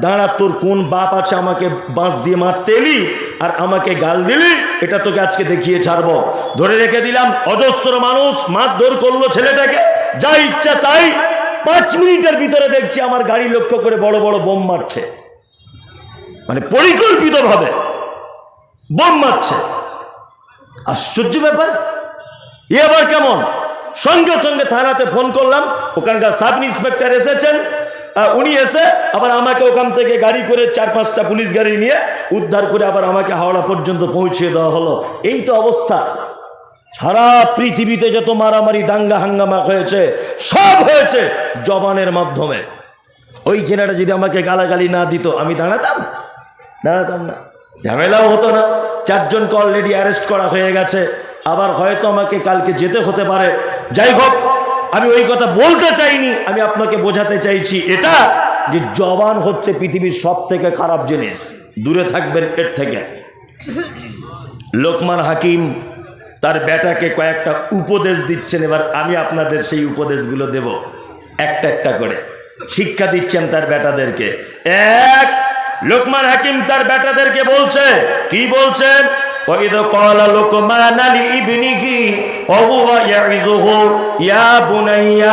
দাঁড়া, তোর কোন বাপ আছে আমাকে বাঁশ দিয়ে মারতে এলি আর আমাকে গাল দিলি, এটা তোকে আজকে দেখিয়ে ছাড়বো। ধরে রেখে দিলাম। অজস্র মানুষ মারধর করলো ছেলেটাকে, যা ইচ্ছা তাই। 5 মিনিটের ভিতরে দেখছি আমার গাড়ি লক্ষ্য করে বড় বড় বোম মারছে, মানে পরিকল্পিতভাবে বোম মারছে। আশ্চর্য ব্যাপার। এ আবার কেমন? সঙ্গে সঙ্গে থানাতে ফোন করলাম, ওখানকার সাব ইন্সপেক্টর এসেছেন। উনি এসে আবার আমাকে ওখান থেকে গাড়ি করে 4-5টা পুলিশ গাড়ি নিয়ে উদ্ধার করে আবার আমাকে হাওড়া পর্যন্ত পৌঁছে দেওয়া হলো। এই তো অবস্থা। সারা পৃথিবীতে যত মারামারি দাঙ্গা হাঙ্গামা হয়েছে সব হয়েছে জবানের মাধ্যমে। ওই ছেলেটা যদি আমাকে গালাগালি না দিত আমি দাঁড়াতাম না, ঝামেলাও হতো না। 4 জনকে অলরেডি অ্যারেস্ট করা হয়ে গেছে, আবার হয়তো আমাকে কালকে যেতে হতে পারে। যাই হোক, আমি ওই কথা বলতে চাইনি, আমি আপনাকে বোঝাতে চাইছি এটা যে জবান হচ্ছে পৃথিবীর সব থেকে খারাপ জিনিস, দূরে থাকবেন এর থেকে। লোকমান হাকিম তার বেটাকে কয়েকটা উপদেশ দিচ্ছেন, এবার আমি আপনাদের সেই উপদেশগুলো দেব একটা একটা করে। শিক্ষা দিচ্ছেন তার বেটাদেরকে। এক, লোকমান হাকিম তার বেটাদেরকে বলছে, কি বলছেন? وَإِذْ قَالَ لُقْمَانُ لِابْنِهِ وَهُوَ يَعِظُهُ يَا بُنَيَّ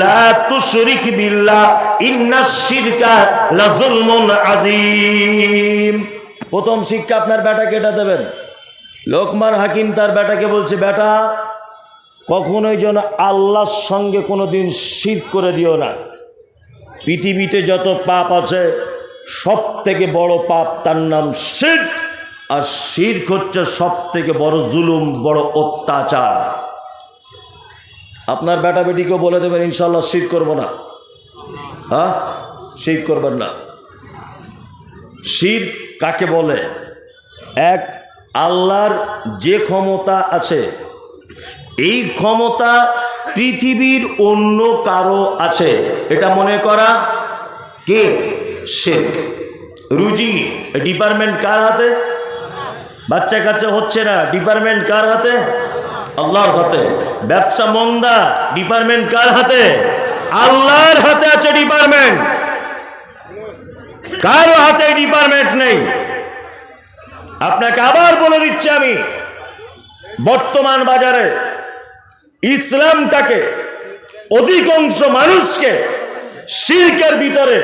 لَا تُشْرِكْ بِاللَّهِ إِنَّ الشِّرْكَ لَظُلْمٌ عَظِيمٌ। প্রথম শিক্ষা আপনার বেটাকে এটা দেবেন। লোকমান হাকিম তার বেটাকে বলছে, বেটা কখনোই যেন আল্লাহর সঙ্গে কোনোদিন শিরক করে দিও না। পৃথিবীতে যত পাপ আছে সব থেকে বড় পাপ, তার নাম শিরক। আর শিরক হচ্ছে সব থেকে বড় জুলুম, বড় অত্যাচার। আপনার বেটা বেটিকেও বলে দেবেন ইনশাল্লাহ শিরক করবো না। হ্যাঁ, শিরক করবেন না। শিরক কাকে বলে? এক, আল্লাহর যে ক্ষমতা আছে এই ক্ষমতা পৃথিবীর অন্য কারো আছে, এটা মনে করা কে? শিরক। রুজি ডিপার্টমেন্ট কার হাতে? বাচ্চা কাচ্চা হচ্ছে না, ডিপার্টমেন্ট কার হাতে? আল্লাহর হাতে। ব্যবসা মন্দা, ডিপার্টমেন্ট কার হাতে? আল্লাহর হাতে আছে ডিপার্টমেন্ট, কারো হাতে ডিপার্টমেন্ট নেই। আপনাকে আবার বলে দিচ্ছি আমি, বর্তমান বাজারে ইসলামটাকে অধিকাংশ মানুষকে শিরকের ভিতরে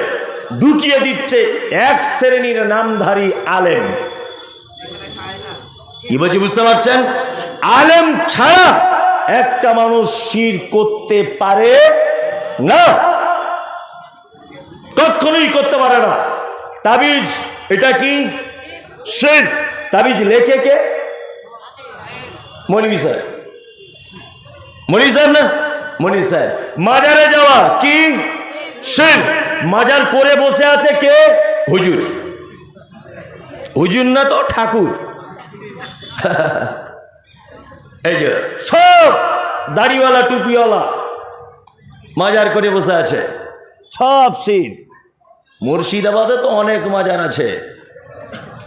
ঢুকিয়ে দিচ্ছে এক শ্রেণীর নামধারী আলেম। কি বলছি বুঝতে পারছেন? আলেম ছাড়া একটা মানুষ শিরক করতে পারে না, কখনোই করতে পারে না। তাবিজ, এটা কি? শিরক। তাবিজ লেখে কে? মৌলভী সাহেব। মৌলভী সাহেব না, মৌলভী সাহেব। মাজারে যাওয়া কি? শিরক। মাজার করে বসে আছে কে? হুজুর। হুজুর না তো ঠাকুর। এই যে সব দাড়িওয়ালা টুপিওয়ালা মাজার করে বসে আছে, সব শিরক। মুর্শিদাবাদে তো অনেক মাজার আছে,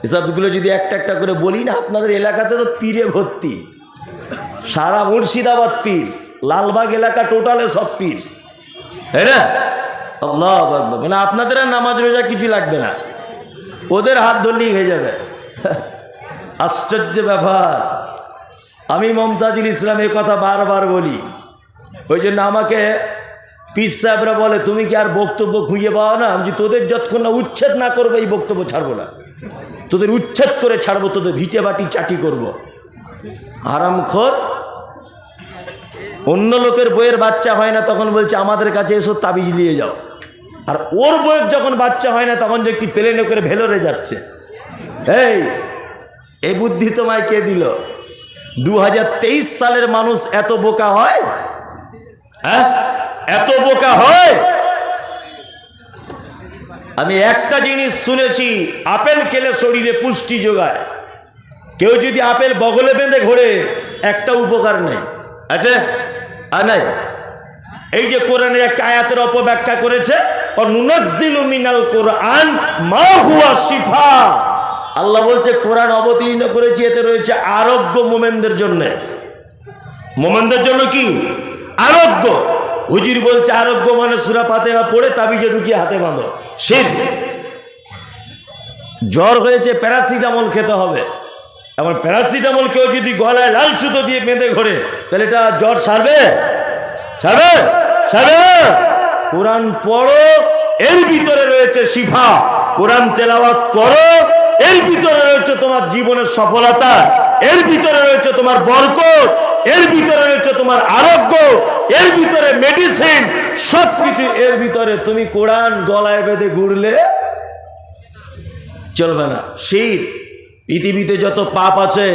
এসবগুলো যদি একটা একটা করে বলি না, আপনাদের এলাকাতে তো পীরে ভর্তি। সারা মুর্শিদাবাদ পীর, লালবাগ এলাকা টোটালে সব পীর, তাই না? আল্লাহ আকবার। মানে আপনাদের আর নামাজ রোজা কিছু লাগবে না, ওদের হাত ধরলেই হয়ে যাবে। আশ্চর্য ব্যাপার। আমি মমতাজুল ইসলাম এই কথা বারবার বলি, ওই জন্য আমাকে পীর সাহেবরা বলে তুমি কি আর বক্তব্য খুঁজে পাও না? আমি তোদের যতক্ষণ না উচ্ছেদ না করবে এই বক্তব্য ছাড়বো না, তোদের উচ্ছেদ করে ছাড়বো, তোদের ভিটে বাটি চাটি করব। হারামখোর। অন্য লোকের বইয়ের বাচ্চা হয় না তখন বলছে আমাদের কাছে এসো তাবিজ নিয়ে যাও, আর ওর বইয়ের যখন বাচ্চা হয় না তখন যে একটি প্লেনে করে ভেলোরে যাচ্ছে। এই বুদ্ধি তোমায় কে দিল? 2023 সালের মানুষ এত বোকা হয়? হ্যাঁ, এত বোকা হয়? আমি একটা জিনিস শুনেছি, আপেল খেলে শরীরে পুষ্টি যোগায়। কেউ যদি আপেল বগলে বেঁধে ঘোরে একটা উপকার নেই, আছে আর নাই। এই যে কোরআনের একটা আয়াতের অপব্যাখ্যা করেছে, নুনাজ্জিলু মিনাল কোরআন মা হুয়া শিফা। আল্লাহ বলছে কোরআন অবতীর্ণ করেছি, এতে রয়েছে আরোগ্য মোমেনদের জন্য। মোমেনদের জন্য কি? আরোগ্য। হুজুর বলছে আরোগ্য মানে সূরা ফাতিহা পড়ে তাবিজে ঢুকিয়ে হাতে বাঁধো, শিরক। জ্বর হয়েছে, প্যারাসিটামল খেতে হবে। এখন প্যারাসিটামল কেউ যদি গলায় লাল সুতো দিয়ে বেঁধে ঘোরে, তাহলে এটা জ্বর সারবে? সারবে? সারবে? কোরআন পড়ো, এর ভিতরে রয়েছে শিফা। কোরআন তেলাওয়াত করো, এর ভিতরে রয়েছে তোমার জীবনের সফলতা, এর ভিতরে রয়েছে তোমার বরকত, এর ভিতরে রয়েছে তোমার আরোগ্য, এর ভিতরে মেডিসিন, সবকিছু এর ভিতরে। তুমি কোরআন গলায় বেঁধে ঘুরলে চলবে না। শিরক, পৃথিবীতে যত পাপ আছে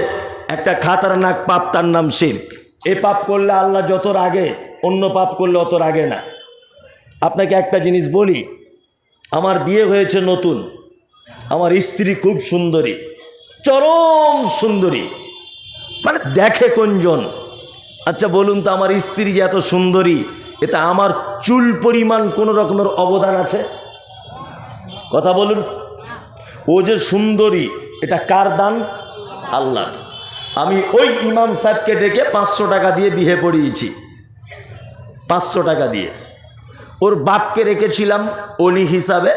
একটা খাতারনাক পাপ, তার নাম শিরক। এই পাপ করলে আল্লাহ যত রাগে, অন্য পাপ করলে অত রাগে না। আপনাকে একটা জিনিস বলি, আমার বিয়ে হয়েছে নতুন, আমার স্ত্রী খুব সুন্দরী, চরম সুন্দরী, মানে দেখে কোনজন। আচ্ছা বলুন তো, আমার স্ত্রী যে এত সুন্দরী, এটা আমার চুল পরিমাণ কোনো রকমের অবদান আছে? কথা বলুন। ও যে সুন্দরী, এটা কার দান? আল্লাহ। আমি ওই ইমাম সাহেবকে ডেকে 500 টাকা দিয়ে বিয়ে পড়িয়েছি, 500 টাকা দিয়ে। ওর বাপকে রেখেছিলাম অলি হিসাবে,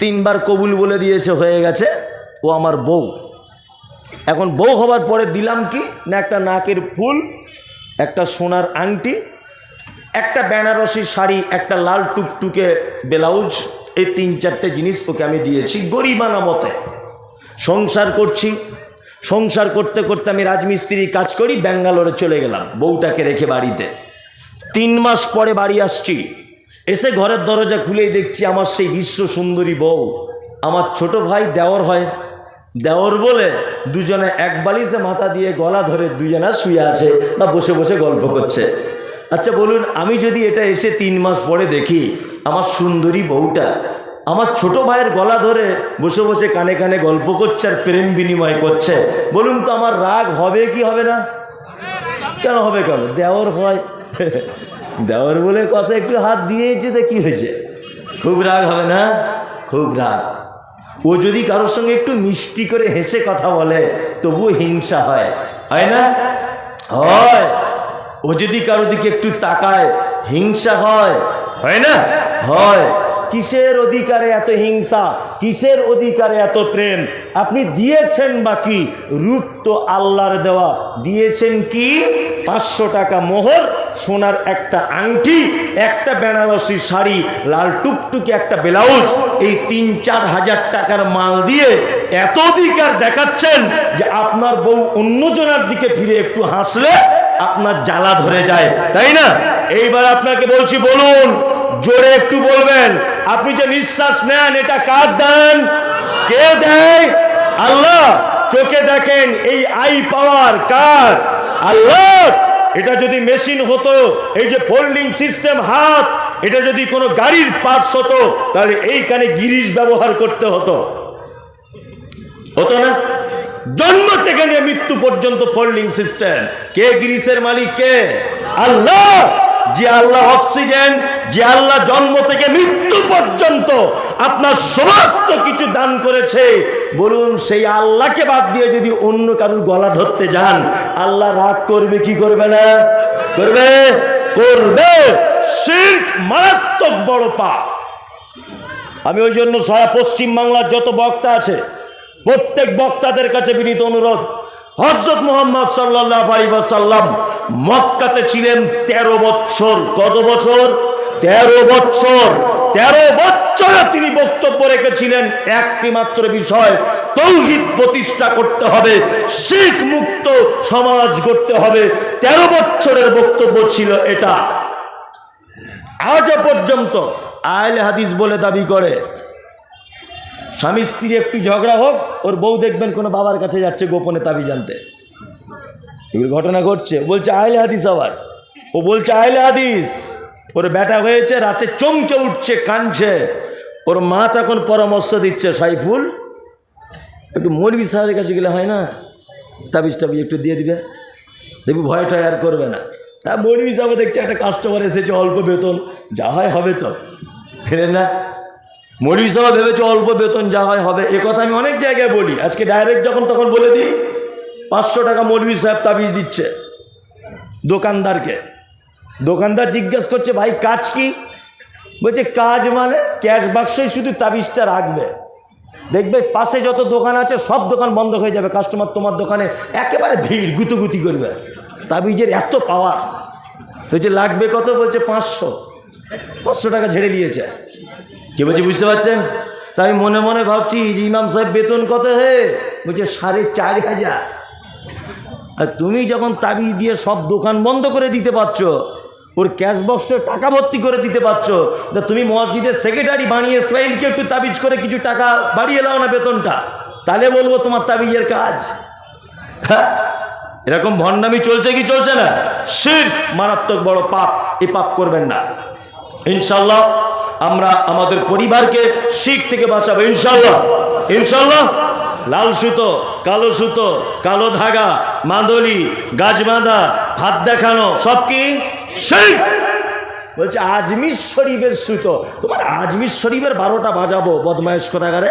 3 বার কবুল বলে দিয়েছে, হয়ে গেছে, ও আমার বউ। এখন বউ হবার পরে দিলাম কি না, একটা নাকের ফুল, একটা সোনার আংটি, একটা বেনারসি শাড়ি, একটা লাল টুকটুকে ব্লাউজ, এই 3-4টে জিনিস ওকে আমি দিয়েছি গরিবানা মতে। সংসার করছি, সংসার করতে করতে আমি রাজমিস্ত্রি কাজ করি, ব্যাঙ্গালোরে চলে গেলাম বউটাকে রেখে বাড়িতে। 3 মাস পরে বাড়ি আসছি, এসে ঘরের দরজা খুলেই দেখছি আমার সেই বিশ্ব সুন্দরী বউ। আমার ছোট ভাই দেওর হয়, দেওর বলে দুজনে এক বালিশে মাথা দিয়ে গলা ধরে দুজনা শুয়ে আছে বা বসে বসে গল্প করছে। আচ্ছা বলুন, আমি যদি এটা এসে 3 মাস পরে দেখি আমার সুন্দরী বউটা আমার ছোট ভাইয়ের গলা ধরে বসে বসে কানে কানে গল্প করছে আর প্রেম বিনিময় করছে, বলুন তো আমার রাগ হবে কি হবে না? কেন হবে? কেন? দেওর হয়, দেওর বলে কথা একটু হাত দিয়েছে, তো কি হয়েছে? খুব রাগ হবে না? খুব রাগ। ও যদি কারোর সঙ্গে একটু মিষ্টি করে হেসে কথা বলে, তবুও হিংসা হয়, হয় না? হয়। ও যদি কারো দিকে একটু তাকায়, হিংসা হয়, হয় না? হয়। কিসের অধিকারে এত হিংসা? কিসের অধিকারে এত প্রেম? আপনি দিয়েছেন বাকি, রূপ তো আল্লাহর দেওয়া। দিয়েছেন কি? 500 টাকা মোহর, সোনার একটা আংটি, একটা বেনারসি শাড়ি, লাল টুকটুকে একটা ব্লাউজ, এই 3-4 হাজার টাকার মাল দিয়ে এত অধিকার দেখাচ্ছেন যে আপনার বউ অন্যজনের দিকে ফিরে একটু হাসলে আপনার জ্বালা ধরে যায়, তাই না? এইবার আপনাকে বলছি, বলুন, জোরে একটু বলবেন, আপনি যে নিঃশ্বাস নেন এটা কার দান? কে দেয়? আল্লাহ। চোখে দেখেন, এই আই পাওয়ার কার? আল্লাহ। এটা যদি মেশিন হতো, এই যে ফোল্ডিং সিস্টেম হাত, এটা যদি কোনো গাড়ির পার্টস হতো, তাহলে এইখানে গিরিশ ব্যবহার করতে হতো, হতো না? জন্ম থেকে নিয়ে মৃত্যু পর্যন্ত ফোল্ডিং সিস্টেম। কে গিরিশের মালিক? কে? আল্লাহ। যে আল্লাহ অক্সিজেন, যে আল্লাহ জন্ম থেকে মৃত্যু পর্যন্ত আপনার সমস্ত কিছু দান করেছে, বলুন সেই আল্লাহকে বাদ দিয়ে যদি অন্য কারোর গলা ধরতে যান, আল্লাহ রাগ করবে কি করবে না? করবে, করবে। শিরক মারাত্মক বড় পাপ। আমি ওই জন্য সারা পশ্চিম বাংলার যত বক্তা আছে, প্রত্যেক বক্তাদের কাছে বিনীত অনুরোধ, হযরত মুহাম্মদ সাল্লাল্লাহু আলাইহি ওয়াসাল্লাম মক্কাতে ছিলেন 13 বছর। কত বছর? 13 বছর। 13 বছরে তিনি বক্তব্য রেখেছিলেন একটি মাত্র বিষয়, তাওহীদ প্রতিষ্ঠা করতে হবে, শিরক মুক্ত সমাজ গড়তে হবে। 13 বছরের বক্তব্য ছিল এটা। আজও পর্যন্ত আহলে হাদিস বলে দাবি করে। স্বামী স্ত্রী একটু ঝগড়া হোক, ওর বউ দেখবেন কোনো বাবার কাছে যাচ্ছে গোপনে তাবিজ জানতে, এগুলো ঘটনা ঘটছে। বলছে আহলে হাদিস, আবার ও বলছে আহলে হাদিস। ওর বেটা হয়েছে, রাতে চমকে উঠছে, কাঁদছে। ওর মা তখন পরামর্শ দিচ্ছে, সাইফুল একটু মৌলভী সাহেবের কাছে গেলে হয় না, তাবিজ টাবিজ একটু দিয়ে দিবে, দেখবি ভয়টা আর করবে না। হ্যাঁ, মৌলভী সাহেব দেখছে একটা কাস্টমার এসেছে, অল্প বেতন, যা হয় হবে তো, ফেরে না? মৌলভী সাহেব ভেবেছে অল্প বেতন, যা হয় হবে। এ কথা আমি অনেক জায়গায় বলি, আজকে ডাইরেক্ট যখন তখন বলে দিই। 500 টাকা মৌলভী সাহেব তাবিজ দিচ্ছে দোকানদারকে। দোকানদার জিজ্ঞেস করছে, ভাই কাজ কি? বলছে কাজ মানে ক্যাশ বাক্সই শুধু তাবিজটা রাখবে। দেখবে পাশে যত দোকান আছে সব দোকান বন্ধ হয়ে যাবে, কাস্টমার তোমার দোকানে একেবারে ভিড় গুতুগুতি করবে। তাবিজের এত পাওয়ার। তো যে লাগবে কত, বলছে 500 টাকা ঝেড়ে দিয়েছে। কি বলছি বুঝতে পারছেন? তাই আমি মনে মনে ভাবছি যে ইমাম সাহেব বেতন কত হে? বলছে 4,500। আর তুমি যখন তাবিজ দিয়ে সব দোকান বন্ধ করে দিতে পারছো, ওর ক্যাশ বক্সে টাকা ভর্তি করে দিতে পারছো, তা তুমি মসজিদের সেক্রেটারি বানিয়ে ইসরায়েলকে একটু তাবিজ করে কিছু টাকা বাড়িয়ে নাও না বেতনটা, তাহলে বলবো তোমার তাবিজের কাজ। হ্যাঁ, এরকম ভণ্ডামি চলছে কি চলছে না? শিরক মারাত্মক বড় পাপ, এই পাপ করবেন না। ইনশাল্লাহ আমরা আমাদের পরিবারকে শিরক থেকে বাঁচাবো ইনশাল্লাহ। ইনশাল্লাহ লাল সুতো, কালো ধাগা, মাদলি, গাছ বাঁধা, হাত দেখানো সব কি শিরক। বলছে আজমির শরীফের সুতো, তোমার আজমির শরীফের 12টা বাজাবো বদমায়েশ কোথাকারে।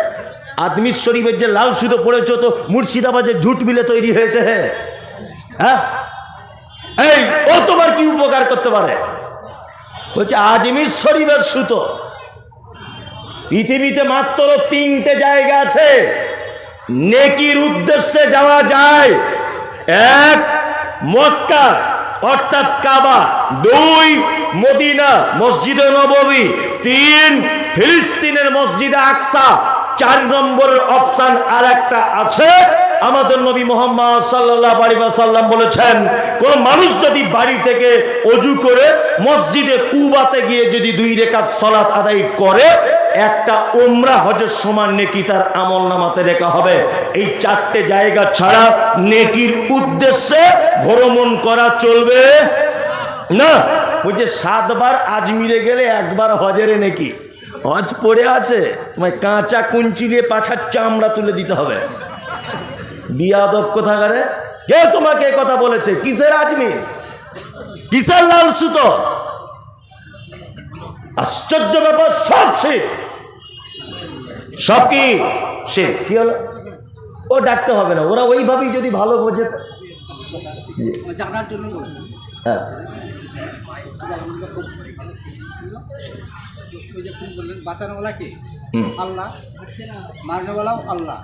আজমির শরীফের যে লাল সুতো পড়েছো তো মুর্শিদাবাদের ঝুট মিলে তৈরি হয়েছে। হ্যাঁ, এই ও তোমার কি উপকার করতে পারে? বলছে আজমির শরীফের সুতো। পৃথিবীতে মাত্র 3টে জায়গা আছে নেকির উদ্দেশ্যে যাওয়া যায়। 1 মক্কা অর্থাৎ কাবা, 2 মদিনা মসজিদে নববী, 3 ফিলিস্তিনের মসজিদে আকসা, 4 নম্বরের অপশন আর একটা আছে। আমাদের নবী মুহাম্মদ সাল্লাল্লাহু আলাইহি ওয়াসাল্লাম বলেছেন, কোন মানুষ যদি বাড়ি থেকে ওযু করে মসজিদে কুবাতে গিয়ে যদি 2 রাকাত সালাত আদায় করে, একটা উমরা হজের সমান নেকি তার আমলনামাতে লেখা হবে। এই 4টে জায়গা ছাড়া নেকির উদ্দেশ্যে ভ্রমণ করা চলবে না। বলছে 7 বার আজমিরে গেলে 1 বার হজের নেকি। হজ পড়ে আছে, তোমায় কাঁচা কুঞ্চিলিয়ে পাছার চামড়া তুলে দিতে হবে। বিয়াদব কোথাকারে, কে তোমাকে কথা বলেছে? কিসের আজমির, কিসের লাল সুতো? আশ্চর্য ব্যাপার, সব শিরক। সব কি শিরক। কি হলো? ও ডাকতে হবে না, ওরা ওইভাবেই যদি ভালো বোঝে। জানার জন্য বলছি। হ্যাঁ, ওই যে আপনি বললেন বাঁচানোওয়ালা কে? আল্লাহ, মারনেওয়ালাও আল্লাহ।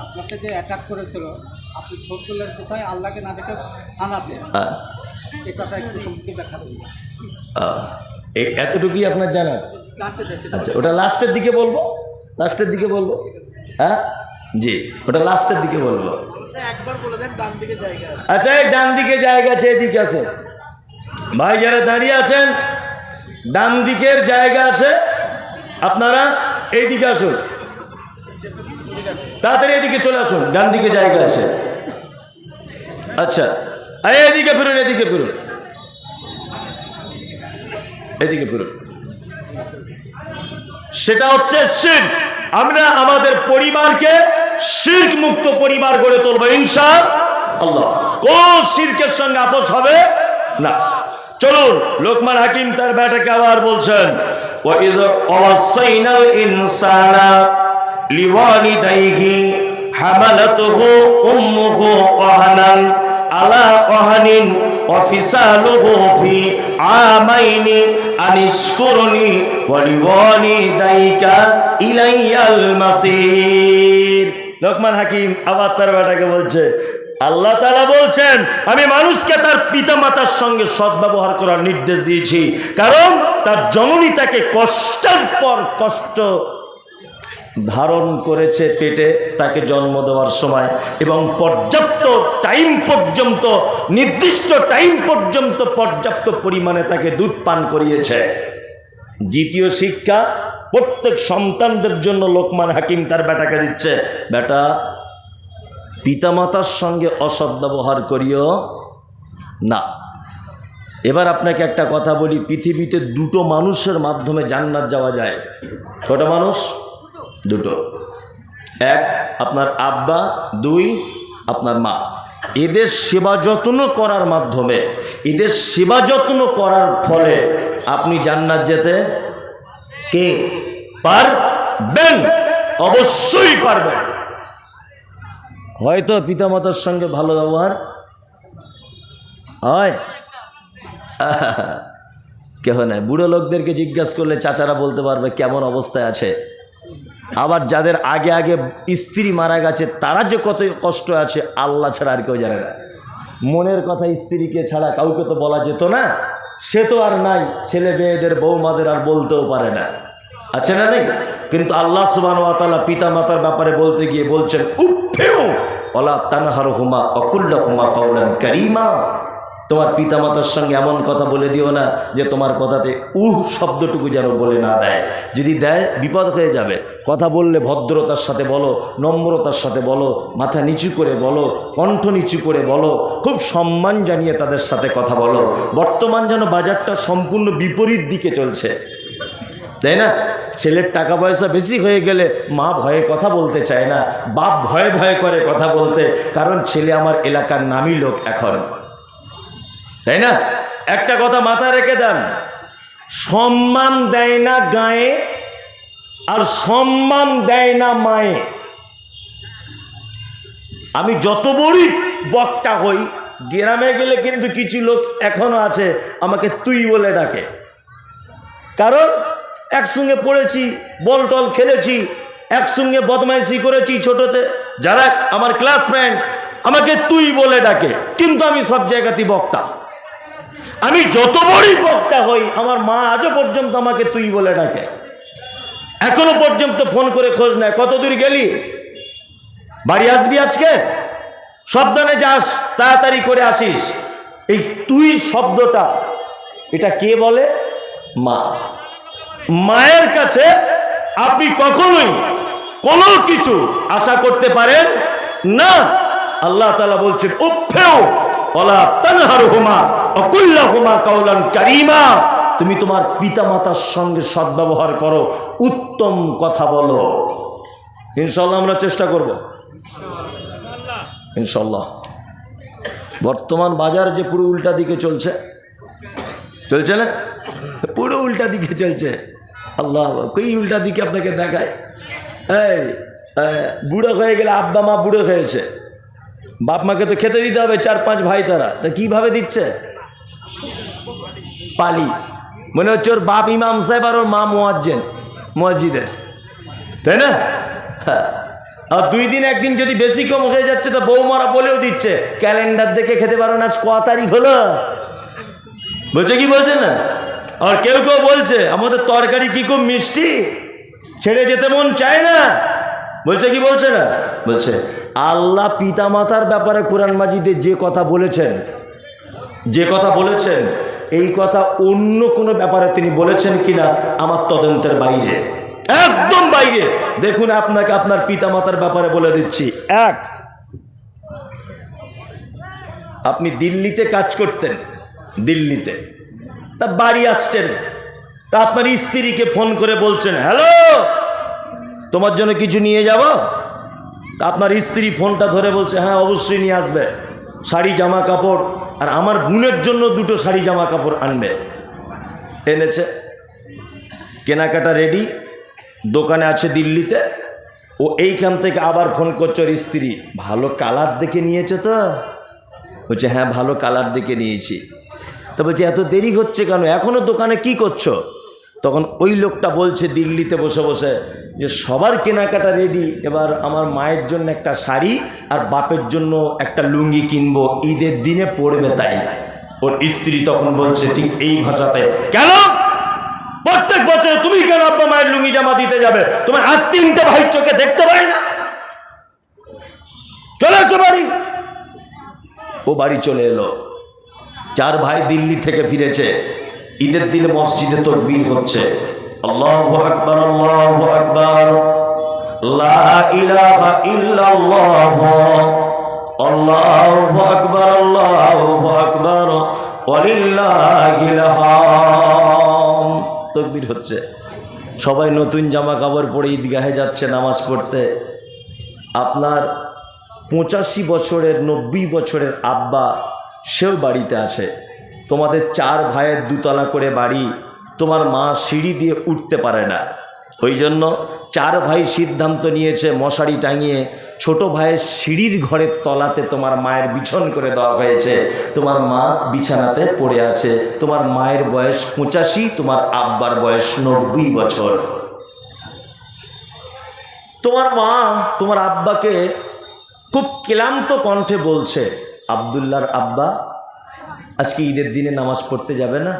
আপনাকে যে অ্যাটাক করেছিল, আপনি ছোট করলেন কোথায়? আল্লাহকে না দেখে থানাতে। এটা একটু সম্পর্কে ব্যাখ্যা করুন। এতটুকুই আপনার জানার? জানতে চাইছি। আচ্ছা, ওটা লাস্টের দিকে বলবো, লাস্টের দিকে বলবো। হ্যাঁ জি, ওটা লাস্টের দিকে বলবো। একবার বলে দেন ডান দিকে জায়গা আছে। আচ্ছা, এই ডান দিকে জায়গা আছে, এদিকে আছে ভাই যারা দাঁড়িয়ে আছেন, ডান দিকের জায়গা আছে। আপনারা এইদিকে আসুন, তাড়াতাড়ি এদিকে চলে আসুন, ডান দিকে জায়গা আছে। আচ্ছা, এদিকে ফিরুন, এদিকে ফিরুন, এদিকে ফিরুন। সেটা হচ্ছে শিরক। আমরা আমাদের পরিবারকে শিরক মুক্ত পরিবার গড়ে তুলবো ইনশাআল্লাহ। কোন শিরকের সঙ্গে আপোষ হবে না। চলুন, লোকমান হাকিম তার বেটাকে আবার বলছেন, ওয়াইদ ওয়াসাইনাল ইনসানা লিওয়ালিদাইহি হামালাতুহু উম্মুহু ওয়াহানান আলা ওয়াহানিন ওয়া ফিসালুহু ফি আমাইনি আনিশকুরনি ওয়া লিওয়ালিদাইকা ইলাইয়াল মাসির। লোকমান হাকিম আবার তার বেটাকে বলছে, আল্লাহ তাআলা বলছেন, আমি মানুষকে তার পিতামাতার সঙ্গে সদ্ব্যবহার করার নির্দেশ দিয়েছি, কারণ তার জননী তাকে কষ্টের পর কষ্ট ধারণ করেছে পেটে তাকে জন্ম দেওয়ার সময়, এবং পর্যাপ্ত টাইম পর্যন্ত, নির্দিষ্ট টাইম পর্যন্ত পর্যাপ্ত পরিমাণে তাকে দুধ পান করিয়েছে। দ্বিতীয় শিক্ষা প্রত্যেক সন্তানদের জন্য লোকমান হাকিম তার বেটাকে দিচ্ছে, বেটা পিতামাতার সঙ্গে অসৎ ব্যবহার করিও না। এবার আপনাকে একটা কথা বলি, পৃথিবীতে 2টো মানুষের মাধ্যমে জান্নাত যাওয়া যায়। কটা মানুষ? 2টো। 1 আপনার আব্বা, 2 আপনার মা। এদের সেবা যত্ন করার মাধ্যমে, এদের সেবা যত্ন করার ফলে আপনি জান্নাত যেতে কে পারবেন? অবশ্যই পারবেন। হয়তো পিতামাতার সঙ্গে ভালো ব্যবহার হয়, কেহ নাই। বুড়ো লোকদেরকে জিজ্ঞাসা করলে চাচারা বলতে পারবে কেমন অবস্থায় আছে। আবার যাদের আগে আগে স্ত্রী মারা গেছে তারা যে কত কষ্ট আছে আল্লাহ ছাড়া আর কেউ জানে না। মনের কথা স্ত্রীকে ছাড়া কাউকে তো বলা যেত না, সে তো আর নাই, ছেলে মেয়েদের বৌমাদের আর বলতেও পারে না, আছে না নেই? কিন্তু আল্লাহ সুবহানাহু ওয়া তাআলা পিতা মাতার ব্যাপারে বলতে গিয়ে বলছেন উফিউ ওয়ালা তানহারহুমা ওয়াকুল্লাহুমা কাওলান কারীমা। তোমার পিতা মাতার সঙ্গে এমন কথা বলে দিও না যে তোমার কথাতে শব্দটুকু যেন বলে না দেয়। যদি দেয় বিপদ হয়ে যাবে। কথা বললে ভদ্রতার সাথে বলো, নম্রতার সাথে বলো, মাথা নিচু করে বলো, কণ্ঠ নিচু করে বলো, খুব সম্মান জানিয়ে তাদের সাথে কথা বলো। বর্তমান যেন বাজারটা সম্পূর্ণ বিপরীত দিকে চলছে, তাই না? ছেলের টাকা পয়সা বেশি হয়ে গেলে মা ভয়ে কথা বলতে চায় না, বাপ ভয়ে ভয়ে করে কথা বলতে, কারণ ছেলে আমার এলাকার নামী লোক এখন, তাই না? একটা কথা মাথায় রেখে দেন, সম্মান দেয় না গায়ে আর সম্মান দেয় না মায়ে। আমি যত বড়ই বক্তা হই, গ্রামে গেলে কিন্তু কিছু লোক এখনো আছে আমাকে তুই বলে ডাকে, কারণ একসঙ্গে পড়েছি, বল টল খেলেছি, একসঙ্গে বদমাইশি করেছি ছোটতে, যারা আমার ক্লাস ফ্রেন্ড আমাকে তুই বলে ডাকে। কিন্তু আমি সব জায়গাতেই বক্তা, আমি যত বড়ই বক্তা হই আমার মা আজও পর্যন্ত আমাকে তুই বলে ডাকে, এখনো পর্যন্ত ফোন করে খোঁজ নেয়, কত দূর গেলি, বাড়ি আসবি আজকে, সাবধানে যাস, তাড়াতাড়ি করে আসিস। এই তুই শব্দটা এটা কে বলে? মা। মায়ের কাছে আপনি কখনোই কোনো কিছু আশা করতে পারেন না। আল্লাহ তাআলা বলছেন উফিউ ওয়ালা তানহারহুমা ওয়াকুল্লাহুমা কাওলান কারীমা। তুমি তোমার পিতা মাতার সঙ্গে সদ্ব্যবহার করো, উত্তম কথা বলো। ইনশাআল্লাহ আমরা চেষ্টা করব, ইনশাআল্লাহ। বর্তমান বাজার যে পুরো উল্টা দিকে চলছে, চলছে না? পুরো উল্টা দিকে চলছে। আল্লাহ কই উল্টা দিকে আপনাকে দেখায়। এই বুড়ো হয়ে গেলে আব্বা মা বুড়ো হয়েছে, বাপ মাকে তো খেতে দিতে হবে, 4-5 ভাই তারা, তা কীভাবে দিচ্ছে? পালি। মনে হচ্ছে ওর বাপ ইমাম সাহেব আর ওর মা মুয়াজ্জিন মসজিদের, তাই না? হ্যাঁ। আর 2 দিন 1 দিন যদি বেশি কম হয়ে যাচ্ছে তো বৌমারা বলেও দিচ্ছে, ক্যালেন্ডার দেখে খেতে পারো না, আজ ক তারিখ হলো, বলছে কি বলছে না? আর কেউ কেউ বলছে আমাদের তরকারি কি খুব মিষ্টি, ছেড়ে যেতে মন চায় না, বলছে কি বলছে না? বলছে। আল্লাহ পিতা মাতার ব্যাপারে কোরআন মাজিদে যে কথা বলেছেন, যে কথা বলেছেন, এই কথা অন্য কোনো ব্যাপারে তিনি বলেছেন কিনা আমার তদন্তের বাইরে, একদম বাইরে। দেখুন আপনাকে আপনার পিতা মাতার ব্যাপারে বলে দিচ্ছি। আপনি দিল্লিতে কাজ করতেন, দিল্লিতে, তা বাড়ি আসছেন, তা আপনার স্ত্রীকে ফোন করে বলছেন হ্যালো তোমার জন্য কিছু নিয়ে যাব। তা আপনার স্ত্রী ফোনটা ধরে বলছে হ্যাঁ অবশ্যই নিয়ে আসবে, শাড়ি জামা কাপড়, আর আমার বোনের জন্য 2টো শাড়ি জামা কাপড় আনবে। এনেছে, কেনাকাটা রেডি, দোকানে আছে দিল্লিতে। ও এইখান থেকে আবার ফোন করছে ওর স্ত্রী, ভালো কালার দেখে নিয়েছে তো? বলছে হ্যাঁ ভালো কালার দেখে নিয়েছি। তো বলছে এত দেরি হচ্ছে কেন, এখনও দোকানে কি করছো? তখন ওই লোকটা বলছে দিল্লিতে বসে বসে যে সবার কেনাকাটা রেডি, এবার আমার মায়ের জন্য একটা শাড়ি আর বাপের জন্য একটা লুঙ্গি কিনবো, ঈদের দিনে পড়বে তাই। ওর স্ত্রী তখন বলছে ঠিক এই ভাষাতে, কেন প্রত্যেক বছর তুমি কেন আব্বা মায়ের লুঙ্গি জামা দিতে যাবে? তোমার আর 3টে ভাই চোখে দেখতে পাই না? চলে এসো বাড়ি। ও বাড়ি চলে এলো। 4 ভাই দিল্লি থেকে ফিরেছে, ঈদের দিনে মসজিদে তাকবীর হচ্ছে, আল্লাহু আকবার আল্লাহু আকবার, লা ইলাহা ইল্লাল্লাহ, আল্লাহু আকবার আল্লাহু আকবার, ওয়ালিল্লাহিল হাম। তাকবীর হচ্ছে, সবাই নতুন জামা কাপড় পরে ঈদগাহে যাচ্ছে নামাজ পড়তে। আপনার 85 বছরের 90 বছরের আব্বা সেও বাড়িতে আছে। তোমাদের 4 ভাইয়ের 2 তলা করে বাড়ি, তোমার মা সিঁড়ি দিয়ে উঠতে পারে না, ওই জন্য 4 ভাই সিদ্ধান্ত নিয়েছে মশারি টাঙিয়ে ছোট ভাইয়ের সিঁড়ির ঘরের তলাতে তোমার মায়ের বিছন করে দেওয়া হয়েছে। তোমার মা বিছানাতে পড়ে আছে। তোমার মায়ের বয়স 85, তোমার আব্বার বয়স 90 বছর। তোমার মা তোমার আব্বাকে খুব ক্লান্ত কণ্ঠে বলছে, আব্দুল্লাহর আব্বা আজকে ঈদের দিনে নামাজ পড়তে যাবে না?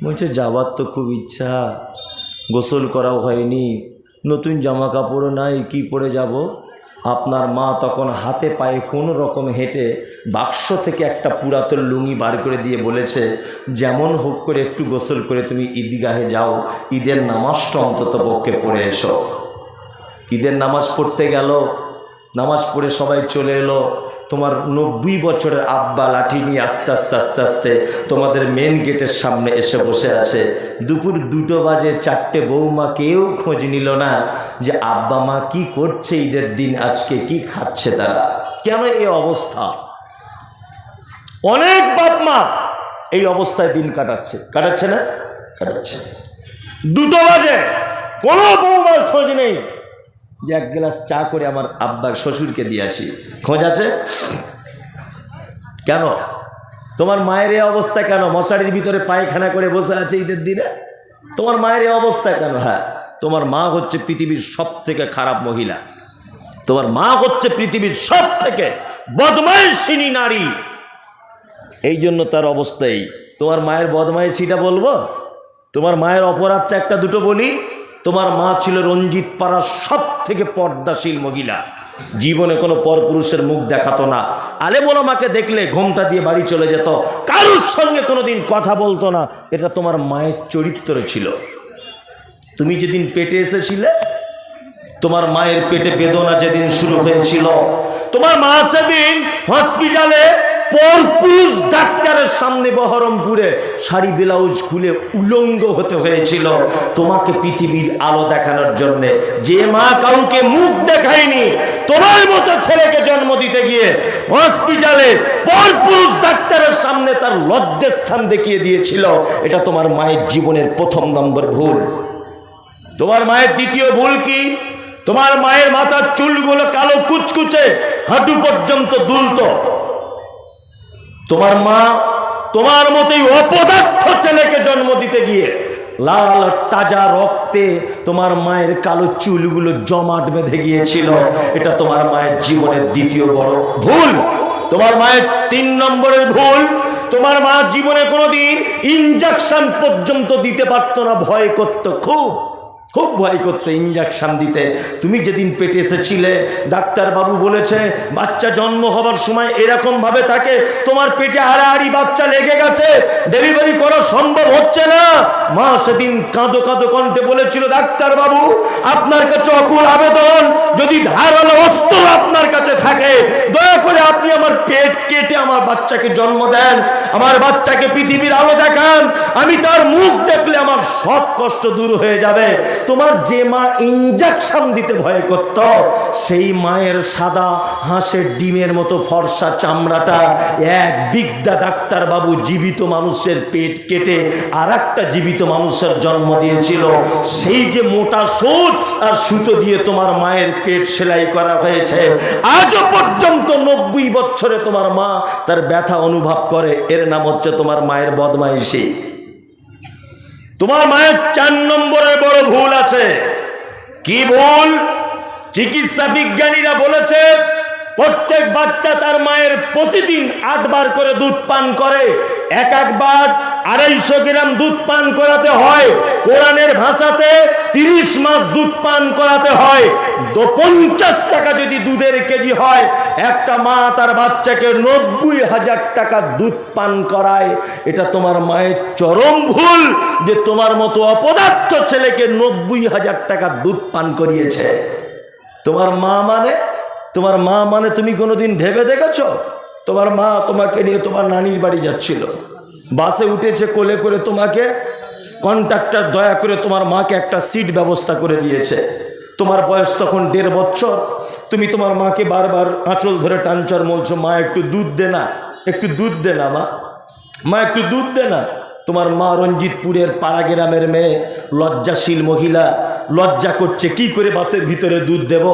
বলছে যাবার তো খুব ইচ্ছা, গোসল করাও হয়নি, নতুন জামা কাপড়ও নাই, কি পরে যাব? আপনার মা তখন হাতে পায়ে কোনো রকম হেঁটে বাক্স থেকে একটা পুরাতন লুঙ্গি বার করে দিয়ে বলেছে, যেমন হোক করে একটু গোসল করে তুমি ঈদগাহে যাও, ঈদের নামাজটা অন্তত পক্ষে পড়ে এসো। ঈদের নামাজ পড়তে গেল, নামাজ পড়ে সবাই চলে এলো। তোমার 90 বছরের আব্বা লাঠি নিয়ে আস্তে আস্তে আস্তে আস্তে তোমাদের মেন গেটের সামনে এসে বসে আছে। দুপুর 2টো বাজে, 4টে বৌমা কেউ খোঁজ নিল না যে আব্বা মা কি করছে ঈদের দিন, আজকে কি খাচ্ছে তারা, কেন এই অবস্থা। অনেক বাপ মা এই অবস্থায় দিন কাটাচ্ছে না? কাটাচ্ছে। 2টো বাজে, কোনো বৌমার খোঁজ নেই যে এক গ্লাস চা করে আমার আব্বা শ্বশুরকে দিয়ে আসি, খোঁজ আছে? কেন? তোমার মায়ের এই অবস্থা কেন? মশারির ভিতরে পায়খানা করে বসে আছে ঈদের দিনে? তোমার মায়ের এই অবস্থা কেন? হ্যাঁ, তোমার মা হচ্ছে পৃথিবীর সব থেকে খারাপ মহিলা, তোমার মা হচ্ছে পৃথিবীর সব থেকে বদমাইশিনী নারী। এই জন্য তার অবস্থাই। তোমার মায়ের বদমাইশিটা বলবো? তোমার মায়ের অপরাধটা একটা দুটো বলি। তোমার মা ছিল রঞ্জিত পাড়ার সব থেকে পর্দাশীল মহিলা, জীবনে কোনো পরপুরুষের মুখ দেখাতো না। আলেম ওলামাকে দেখলে ঘোমটা দিয়ে বাড়ি চলে যেত, কারোর সঙ্গে কোনোদিন কথা বলতো না। এটা তোমার মায়ের চরিত্র ছিল। তুমি যেদিন পেটে এসেছিলে, তোমার মায়ের পেটে বেদনা যেদিন শুরু হয়েছিল, তোমার মা সেদিন হসপিটালে পরপুরুষ ডাক্তারের সামনে বহরমপুরে শাড়ি ব্লাউজ খুলে উলঙ্গ হতে হয়েছিল তোমাকে পৃথিবীর আলো দেখানোর জন্যে। যে মা কাউকে মুখ দেখায়নি, তোমার মতো ছেলেকে জন্ম দিতে গিয়ে হসপিটালে পরপুরুষ ডাক্তারের সামনে তার লজ্জার স্থান দেখিয়ে দিয়েছিল, এটা তোমার মায়ের জীবনের 1 নম্বর ভুল। তোমার মায়ের দ্বিতীয় ভুল কি? তোমার মায়ের মাথার চুলগুলো কালো কুচকুচে হাঁটু পর্যন্ত দুলতো। তোমার মা তোমার মতোই অপদার্থ ছেলেকে জন্ম দিতে গিয়ে লাল তাজা রক্তে তোমার মায়ের কালো চুলগুলো জমাট বেঁধে গিয়েছিল, এটা তোমার মায়ের জীবনের দ্বিতীয় বড় ভুল। তোমার মায়ের 3 নম্বরের ভুল, তোমার মা জীবনে কোনোদিন ইনজেকশন পর্যন্ত দিতে পারতো না, ভয় করতো, খুব ভয় করতে ইঞ্জেকশন দিতে। তুমি যেদিন পেটে এসেছিলে, ডাক্তারবাবু বলেছে বাচ্চা জন্ম হবার সময় এরকম ভাবে থাকে, তোমার পেটে হাড়াহাড়ি বাচ্চা লেগে গেছে, ডেলিভারি করা সম্ভব হচ্ছে না। মা সেদিন কাঁদো কাঁদো কণ্ঠে বলেছিল, ডাক্তারবাবু আপনার কাছে অকুল আবেদন, যদি ধারালো অস্ত্র আপনার কাছে থাকে, দয়া করে আপনি আমার পেট কেটে আমার বাচ্চাকে জন্ম দেন, আমার বাচ্চাকে পৃথিবীর আলো দেখান, আমি তার মুখ দেখলে আমার সব কষ্ট দূর হয়ে যাবে। তোমার যে মা ইনজেকশন দিতে ভয় করত, সেই মায়ের সাদা হাঁসের ডিমের মতো ফর্সা চামড়াটা এক বিদ্যা ডাক্তারবাবু জীবিত মানুষের পেট কেটে আর একটা জীবিত মানুষের জন্ম দিয়েছিল। সেই যে মোটা সুচ আর সুতো দিয়ে তোমার মায়ের পেট সেলাই করা হয়েছে, আজও পর্যন্ত 90 বছরে তোমার মা তার ব্যথা অনুভব করে। এর নাম হচ্ছে তোমার মায়ের বদমাইশি। তোমার মায়ের 4 নম্বরের বড় ভুল আছে। কি ভুল? চিকিৎসা বিজ্ঞানীরা বলেছে প্রত্যেক বাচ্চা তার মায়ের প্রতিদিন 8 বার করে দুধ পান করে, এক বার 250 গ্রাম দুধ পান করাতে হয়। কোরআনের ভাষাতে 30 মাস দুধ পান করাতে হয়। 50 টাকা যদি দুধের কেজি হয়, একটা মা তার বাচ্চাকে 90,000 টাকা দুধ পান করায়। এটা তোমার মায়ের চরম ভুল যে তোমার মতো অপদার্থ ছেলেকে 90,000 টাকা দুধ পান করিয়েছে। তোমার মা মানে তুমি কোনোদিন ভেবে দেখেছ? তোমার মা তোমাকে নিয়ে তোমার নানির বাড়ি যাচ্ছিল, বাসে উঠেছে, কোলে করে তোমাকে কন্ট্রাক্টর দয়া করে তোমার মাকে একটা সিট ব্যবস্থা করে দিয়েছে। তোমার বয়স তখন 1.5 বছর। তুমি তোমার মাকে বারবার আঁচল ধরে টানচর বলছো, মা একটু দুধ দে না, একটু দুধ দে না, মা একটু দুধ দে না। তোমার মা রঞ্জিতপুরের পাড়া গ্রামের মেয়ে, লজ্জাশীল মহিলা, লজ্জা করছে কি করে বাসের ভিতরে দুধ দেব।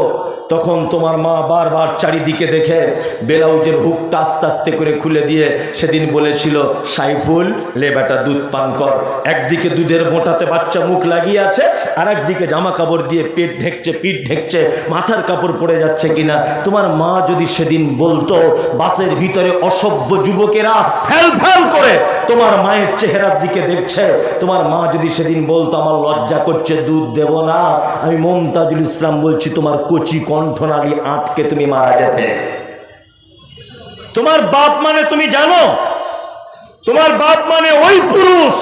তখন তোমার মা বারবার চারিদিকে দেখে ব্লাউজের হুকটা আস্তে আস্তে করে খুলে দিয়ে সেদিন বলেছিল, সাইফুল লে বেটা দুধ পান কর। একদিকে দুধের মোটাতে বাচ্চা মুখ লাগিয়ে আছে, আর একদিকে জামা কাপড় দিয়ে পেট ঢেকছে, পিঠ ঢেকছে, মাথার কাপড় পড়ে যাচ্ছে কিনা। তোমার মা যদি সেদিন বলতো, বাসের ভিতরে অসভ্য যুবকেরা ফেল ফেল করে তোমার মায়ের চেহারার দিকে দেখছে, তোমার মা যদি সেদিন বলতো আমার লজ্জা করছে দুধ দেব না, আমি মমতাজুল ইসলাম বলছি তোমার কচি কণ্ঠনালী আটকে তুমি মারা যেতে। তোমার বাপ মানে তুমি জানো, তোমার বাপ মানে ওই পুরুষ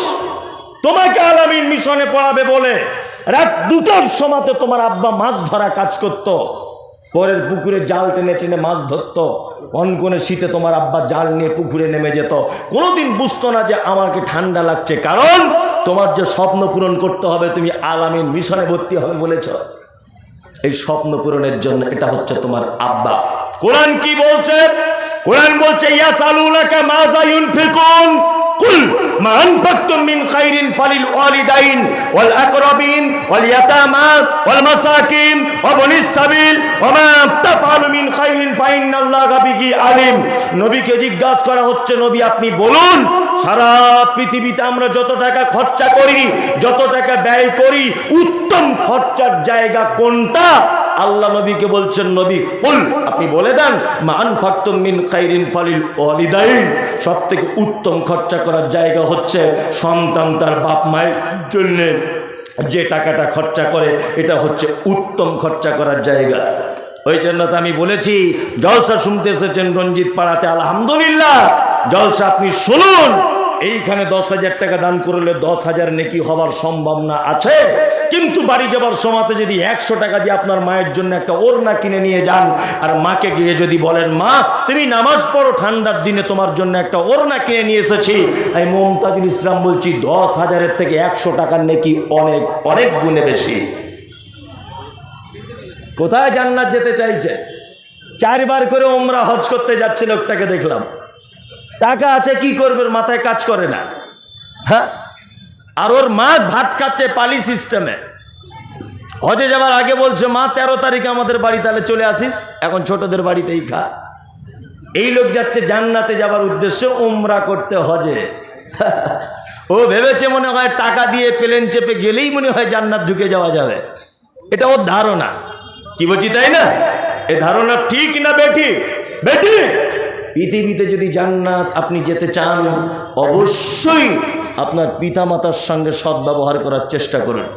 তোমাকে আলামিন মিশনে পড়াবে বলে রাত 2টার সময়তে তোমার আব্বা মাছ ধরা কাজ করত, পরের পুকুরে জাল টেনে টেনে মাছ ধরত। কনকনে শীতে তোমার আব্বা জাল নিয়ে পুকুরে নেমে যেত, কোনোদিন বুঝতো না যে আমাকে ঠান্ডা লাগছে, কারণ তোমার যে স্বপ্ন পূরণ করতে হবে, তুমি আলামিন মিশনে ভর্তি হবে বলেছ। এই স্বপ্ন পূরণের জন্য এটা হচ্ছে তোমার আব্বা। কোরআন কি বলছে? কোরআন বলছে ইয়াসালুনাকা মাযা ইউনফিকুন কুল মা আনফাকতুম মিন খাইরিন ফালিল ওয়ালিদাইন ওয়াল আকরাবিন ওয়াল ইয়াতামা ওয়াল মাসাকিন ওয়া বনিস সাবিল ওয়া মা তাফআলু মিন খাইরিন ফাইন্নাল্লাহা বিহি আলিম। নবীকে জিজ্ঞাসা করা হচ্ছে, নবী আপনি বলুন, সারা পৃথিবীতে আমরা যত টাকা খরচা করি, যত টাকা ব্যয় করি, উত্তম খরচার জায়গা কোনটা? আল্লাহ নবীকে বলছেন, নবী কুল আপনি বলে দেন, মা আনফাকতুম মিন খাইরিন ফালিল ওয়ালিদাইন, সবথেকে উত্তম খরচা করার জায়গা হচ্ছে সন্তান তার বাপ মায়ের জন্য যে টাকাটা খরচা করে, এটা হচ্ছে উত্তম খরচা করার জায়গা। ওই জন্য তো আমি বলেছি, জলসা শুনতে এসেছেন রঞ্জিত পাড়াতে, আলহামদুলিল্লাহ, জলসা আপনি শুনুন। এইখানে 10,000 টাকা দান করলে 10,000 নেকি হবার সম্ভাবনা আছে, কিন্তু বাড়ি যাবার সময়তে যদি 100 টাকা দিয়ে আপনার মায়ের জন্য একটা ওড়না কিনে নিয়ে যান, আর মাকে গিয়ে যদি বলেন, মা তুমি নামাজ পড়ো, ঠান্ডার দিনে তোমার জন্য একটা ওড়না কিনে নিয়ে এসেছি, আমি মমতাজুল ইসলাম বলছি 10,000-এর থেকে 100 টাকার নেকি অনেক অনেক গুণে বেশি। কোথায় জান্নাত যেতে চাইছে? 4 বার করে ওমরা হজ করতে যাচ্ছে লোকটাকে দেখলাম, টাকা আছে কি করবে, মাথায় কাজ করে না। হ্যাঁ, আর ওর মা ভাত খাচ্ছে পালি সিস্টেমে। হজে যাবার আগে বলছে, মা 13 তারিখে আমাদের বাড়ি, তাহলে চলে আসিস, এখন ছোটদের বাড়িতেই খা। এই লোক যাচ্ছে জান্নাতে যাবার উদ্দেশ্যে উমরা করতে হজে। ও ভেবেছে মনে হয় টাকা দিয়ে প্লেন চেপে গেলেই মনে হয় জান্নাত ঢুকে যাওয়া যাবে, এটা ওর ধারণা। কি বলছি তাই না? এই ধারণা ঠিক না বেঠিক? বেঠিক। পৃথিবীতে যদি জান্নাত আপনি যেতে চান, অবশ্যই আপনার পিতামাতার সঙ্গে সদ্ব্যবহার করার চেষ্টা করুন।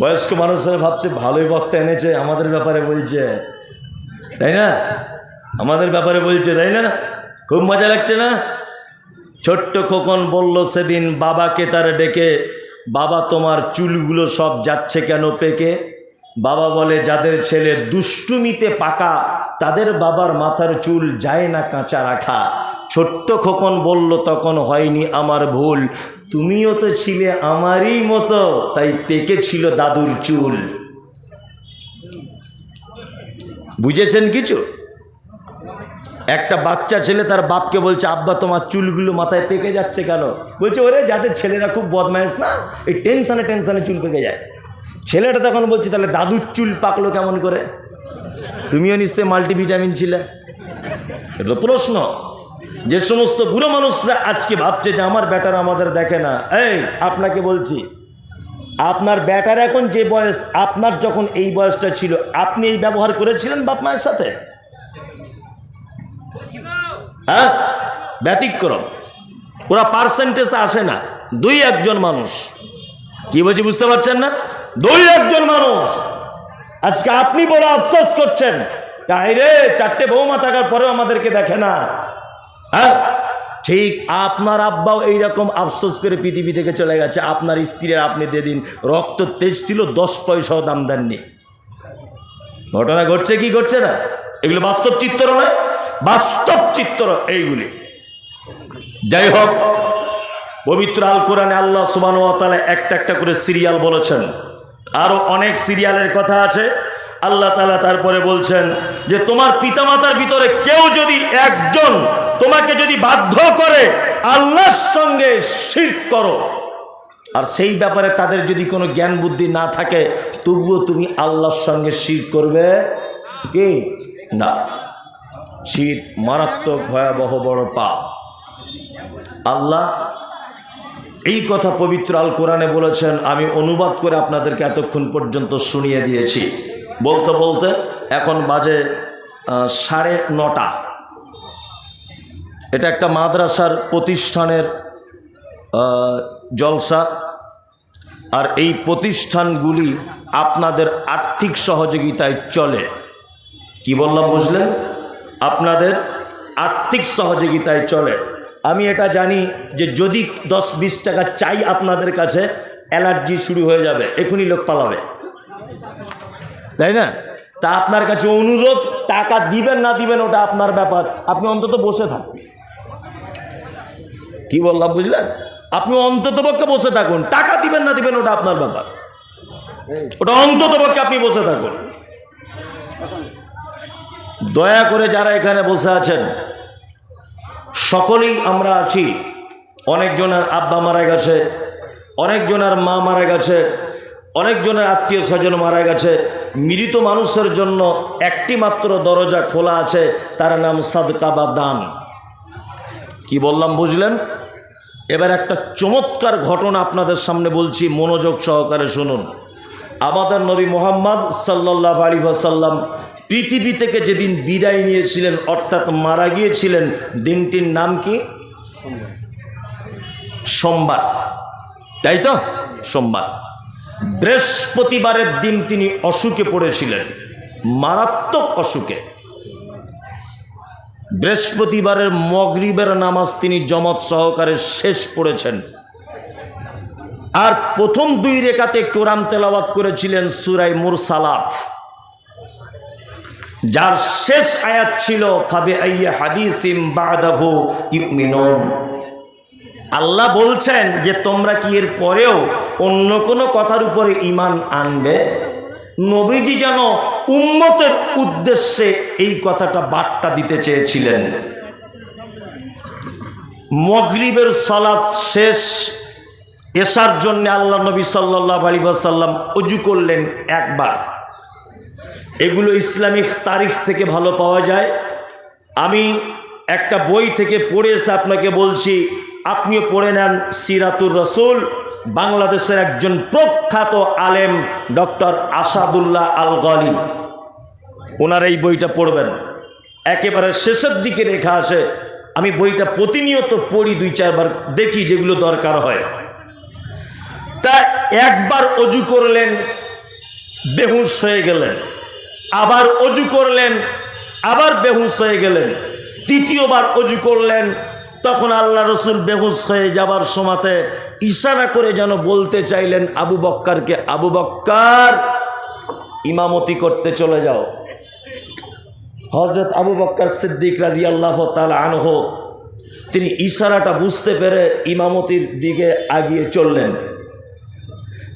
বয়স্ক মানুষরা ভাবছে ভালোই বক্তা এনেছে, আমাদের ব্যাপারে বলছে, তাই না? আমাদের ব্যাপারে বলছে, তাই না? খুব মজা লাগছে না? ছোট্ট খোকন বলল সেদিন বাবাকে তার ডেকে, বাবা তোমার চুলগুলো সব যাচ্ছে কেন পেকে? বাবা বলে, যাদের ছেলে দুষ্টুমিতে পাকা তাদের বাবার মাথার চুল যায় না কাঁচা রাখা। ছোট্ট খোকন বলল, তখন হয়নি আমার ভুল, তুমিও তো ছিলে আমারই মতো, তাই পেকে ছিল দাদুর চুল। বুঝেছেন কিছু? একটা বাচ্চা ছেলে তার বাপকে বলছে, আব্বা তোমার চুলগুলো মাথায় পেকে যাচ্ছে কেন? বলছে, ওরে যাদের ছেলেরা খুব বদমাইশ না, এই টেনশনে টেনশনে চুল পেকে যায়। ছেলেটা তখন বলছে, তাহলে দাদুর চুল পাকলো কেমন করে? তুমিও নিশ্চয়ই মাল্টিভিটামিন ছিলে। এটা প্রশ্ন। যে সমস্ত বুড়ো মানুষরা আজকে ভাবছে যে আমার বেটারা আমাদের দেখে না, এই আপনাকে বলছি, আপনার বেটার এখন যে বয়স, আপনার যখন এই বয়সটা ছিল, আপনি এই ব্যবহার করেছিলেন বাপ মায়ের সাথে? হ্যাঁ, ব্যতিক্রম। ওরা পার্সেন্টেজে আসে না, 2-1 মানুষ। কি বলছি বুঝতে পারছেন না? 2-1 মানুষ। আজকে আপনি বড় আফসোস করছেন, তাই রে 4টে বৌমা থাকার পরেও আমাদেরকে দেখে না। হ্যাঁ, ঠিক আপনার আব্বাও এইরকম আফসোস করে পৃথিবী থেকে চলে গেছে। আপনার স্ত্রীর আপনি যেদিন রক্ত তেজ ছিল 10 পয়সাও দাম দেননি। ঘটনা ঘটছে কি ঘটছে না? এগুলো বাস্তব চিত্র নয়, বাস্তব চিত্র এইগুলি। যাই হোক, পবিত্র আল কোরআনে আল্লাহ সুবহানাহু ওয়া তাআলা একটা একটা করে সিরিয়াল বলেছেন, আরো অনেক সিরিয়ালের কথা আছে। আল্লাহ তাআলা তারপরে বলছেন যে তোমার পিতামাতার ভিতরে কেউ যদি একজন তোমাকে যদি বাধ্য করে আল্লাহর সঙ্গে শিরক করো, আর সেই ব্যাপারে তাদের যদি কোনো জ্ঞান বুদ্ধি না থাকে, তবুও তুমি আল্লাহর সঙ্গে শিরক করবে কি না? শিরক মারাত্মক ভয়াবহ বড় পাপ। আল্লাহ এই কথা পবিত্র আল কোরআনে বলেছেন, আমি অনুবাদ করে আপনাদেরকে এতক্ষণ পর্যন্ত শুনিয়ে দিয়েছি। বলতে বলতে এখন বাজে 9:30। এটা একটা মাদ্রাসার প্রতিষ্ঠানের জলসা, আর এই প্রতিষ্ঠানগুলি আপনাদের আর্থিক সহযোগিতায় চলে। কি বললাম বুঝলেন? আপনাদের আর্থিক সহযোগিতায় চলে। আমি এটা জানি যে যদি 10-20 টাকা চাই আপনাদের কাছে, অ্যালার্জি শুরু হয়ে যাবে, এখনই লোক পালাবে, তাই না? তা আপনার কাছে অনুরোধ, টাকা দিবেন না দিবেন ওটা আপনার ব্যাপার, আপনি অন্তত বসে থাকুন। কি বললাম বুঝলেন? আপনি অন্তত পক্ষে বসে থাকুন, টাকা দিবেন না দিবেন ওটা আপনার ব্যাপার, ওটা অন্তত পক্ষে আপনি বসে থাকুন। দয়া করে যারা এখানে বসে আছেন, সকলেই আমরা আছি। অনেকজনের আব্বা মারা গেছে, অনেকজনের মা মারা গেছে, অনেকজনের আত্মীয় স্বজন মারা গেছে। মৃত মানুষের জন্য একটি মাত্র দরজা খোলা আছে, তার নাম সাদকা বা দান। কি বললাম বুঝলেন? এবার একটা চমৎকার ঘটনা আপনাদের সামনে বলছি, মনোযোগ সহকারে শুনুন। আমাদের নবী মুহাম্মদ সাল্লাল্লাহু আলাইহি ওয়াসাল্লাম পৃথিবী থেকে যেদিন বিদায় নিয়েছিলেন, অর্থাৎ মারা গিয়েছিলেন, দিনটির নাম কি? সোমবার, তাই তো? সোমবার। বৃহস্পতিবারের দিন তিনি অসুখে পড়েছিলেন, মারাত্মক অসুখে। বৃহস্পতিবারের মাগরিবের নামাজ তিনি জমাত সহকারে শেষ পড়েছেন, আর প্রথম 2 রেকাতে কোরআন তেলাওয়াত করেছিলেন সূরা মুরসালাত, যার শেষ আয়াত ছিল ফাবি আইয়ি হাদিসিম বাদাহু ইউমিনুন। আল্লাহ বলছেন যে তোমরা কি এর পরেও অন্য কোনো কথার উপরে ঈমান আনবে? নবীজি যেন উম্মতের উদ্দেশ্যে এই কথাটা বার্তা দিতে চেয়েছিলেন। মাগরিবের সালাত শেষ, এশার জন্য আল্লাহ নবী সাল্লাল্লাহু আলাইহি ওয়াসাল্লাম ওযু করলেন একবার। এগুলো ইসলামিক তারিখ থেকে ভালো পাওয়া যায়। আমি একটা বই থেকে পড়ে এসে আপনাকে বলছি, আপনিও পড়ে নেন। সিরাতুর রাসূল, বাংলাদেশের একজন প্রখ্যাত আলেম ডক্টর আসাদুল্লাহ আল গালিব, ওনার এই বইটা পড়বেন। একেবারে শেষের দিকে লেখা আছে, আমি বইটা প্রতিনিয়ত পড়ি, 2-4 বার দেখি যেগুলো দরকার হয়। তা একবার অজু করলেন, বেহুশ হয়ে গেলেন, আবার অজু করলেন, আবার বেহুশ হয়ে গেলেন, তৃতীয়বার অজু করলেন। তখন আল্লাহ রসুল বেহুশ হয়ে যাবার সময়তে ইশারা করে যেন বলতে চাইলেন আবু বক্করকে, আবু বক্কর ইমামতি করতে চলে যাও। হযরত আবু বক্কর সিদ্দিক রাদিয়াল্লাহু তাআলা আনহু তিনি ইশারাটা বুঝতে পেরে ইমামতির দিকে এগিয়ে চললেন,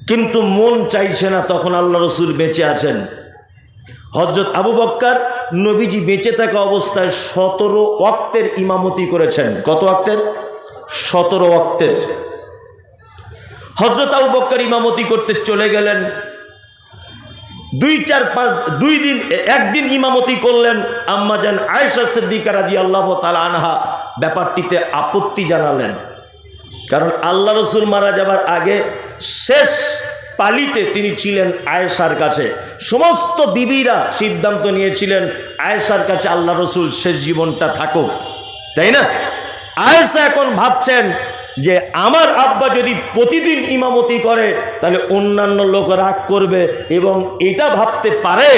কিন্তু মন চাইছে না, তখন আল্লাহ রসুল বেঁচে আছেন। হযরত আবু বক্কর নবীজি বেঁচে থাকা অবস্থায় 17 ওয়াক্তের ইমামতি করেছেন। কত ওয়াক্তের? 17 ওয়াক্তের। হযরত আবু বক্কর ইমামতি করতে চলে গেলেন। 2 দিন, একদিন ইমামতি করলেন। আম্মাজান আয়েশা সিদ্দিকা রাদিয়াল্লাহু তাআলা আনহা ব্যাপারটিতে আপত্তি জানালেন, কারণ আল্লাহ রসুল মারা যাবার আগে শেষ পালিতে তিনি ছিলেন আয়েশার কাছে। সমস্ত বিবিরা সিদ্ধান্ত নিয়েছিলেন আয়েশার কাছে আল্লাহ রসুল শেষ জীবনটা থাকুক, তাই না? আয়েশা এখন ভাবছেন যে আমার আব্বা যদি প্রতিদিন ইমামতি করে তাহলে অন্যান্য লোক রাগ করবে, এবং এটা ভাবতে পারে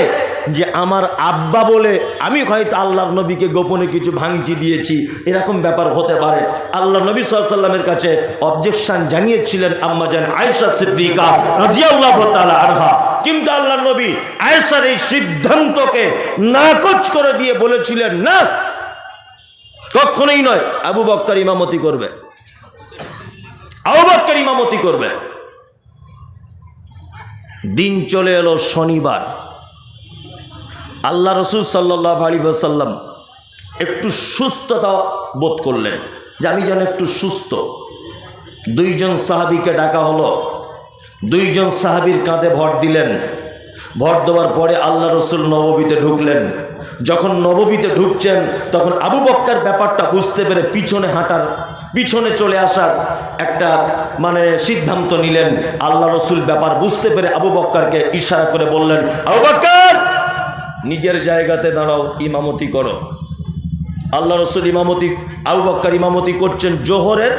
যে আমার আব্বা বলে আমি হয়তো আল্লাহর নবীকে গোপনে কিছু ভাঙচি দিয়েছি, এরকম ব্যাপার হতে পারে। আল্লাহ নবী সাল্লাল্লাহু আলাইহি ওয়াসাল্লামের কাছে অবজেকশন জানিয়েছিলেন আম্মাজান আয়েশা সিদ্দিকা রাদিয়াল্লাহু তাআলা আনহা, কিন্তু আল্লাহ নবী আয়েশার এই সিদ্ধান্তকে নাকচ করে দিয়ে বলেছিলেন, না, কখনোই নয়, আবু বক্কর ইমামতি করবে, আবু বক্কর ইমামতি করবে। দিন চলে এলো শনিবার। আল্লাহ রসুল সাল্লাল্লাহু আলাইহি ওয়াসাল্লাম একটু সুস্থতা বোধ করলেন, যে আমি যেন একটু সুস্থ। দুইজন সাহাবীকে ডাকা হলো, দুইজন সাহাবীর কাঁধে ভর দিলেন। ভর দেওয়ার পরে আল্লাহ রসুল নববীতে ঢুকলেন। যখন নববীতে ঢুকছেন তখন আবু বক্কর ব্যাপারটা বুঝতে পেরে পিছনে চলে আসার একটা সিদ্ধান্ত নিলেন। আল্লাহ রসুল ব্যাপার বুঝতে পেরে আবু বক্করকে ইশারা করে বললেন, আবু বক্কর নিজের জায়গাতে দাঁড়াও, ইমামতি করো। আল্লাহ রসুল আবু বক্কর ইমামতি করছেন জোহরের।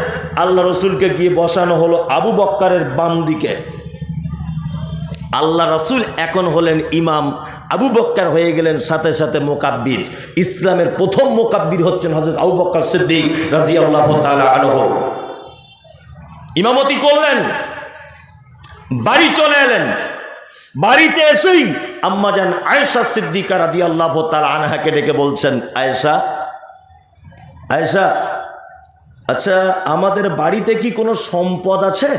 আল্লাহ রসুলকে গিয়ে বসানো হলো আবু বক্করের বাম দিকে। আল্লাহ রসুল এখন হলেন ইমাম, আবু বক্কর হয়ে গেলেন সাথে সাথে মোকাব্বির। ইসলামের প্রথম মোকাব্বির হচ্ছেন হযরত আবু বক্কর সিদ্দিক রাদিয়াল্লাহু তাআলা আনহু। ইমামতি করলেন, বাড়ি চলে এলেন। বাড়িতে এসেই আম্মাজান আয়েশা সিদ্দিকা রাদিয়াল্লাহু তাআলা আনহাকে ডেকে বলছেন, আয়েশা আয়েশা, আচ্ছা আমাদের বাড়িতে কি কোনো সম্পদ আছে?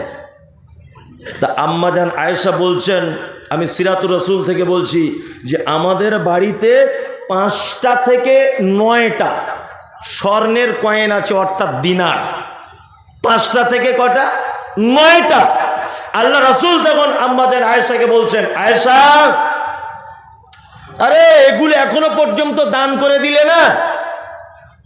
তা আম্মাজান আয়েশা বলছেন, আমি সিরাতুর রাসূল থেকে বলছি যে আমাদের বাড়িতে 5টা থেকে 9টা স্বর্ণের কয়েন আছে, অর্থাৎ দিনার। 5টা থেকে কটা? 9টা। আল্লাহ রাসূল তখন আম্মাজান আয়েশাকে বলছেন, আয়েশা আরে এগুলো এখনো পর্যন্ত দান করে দিলে না?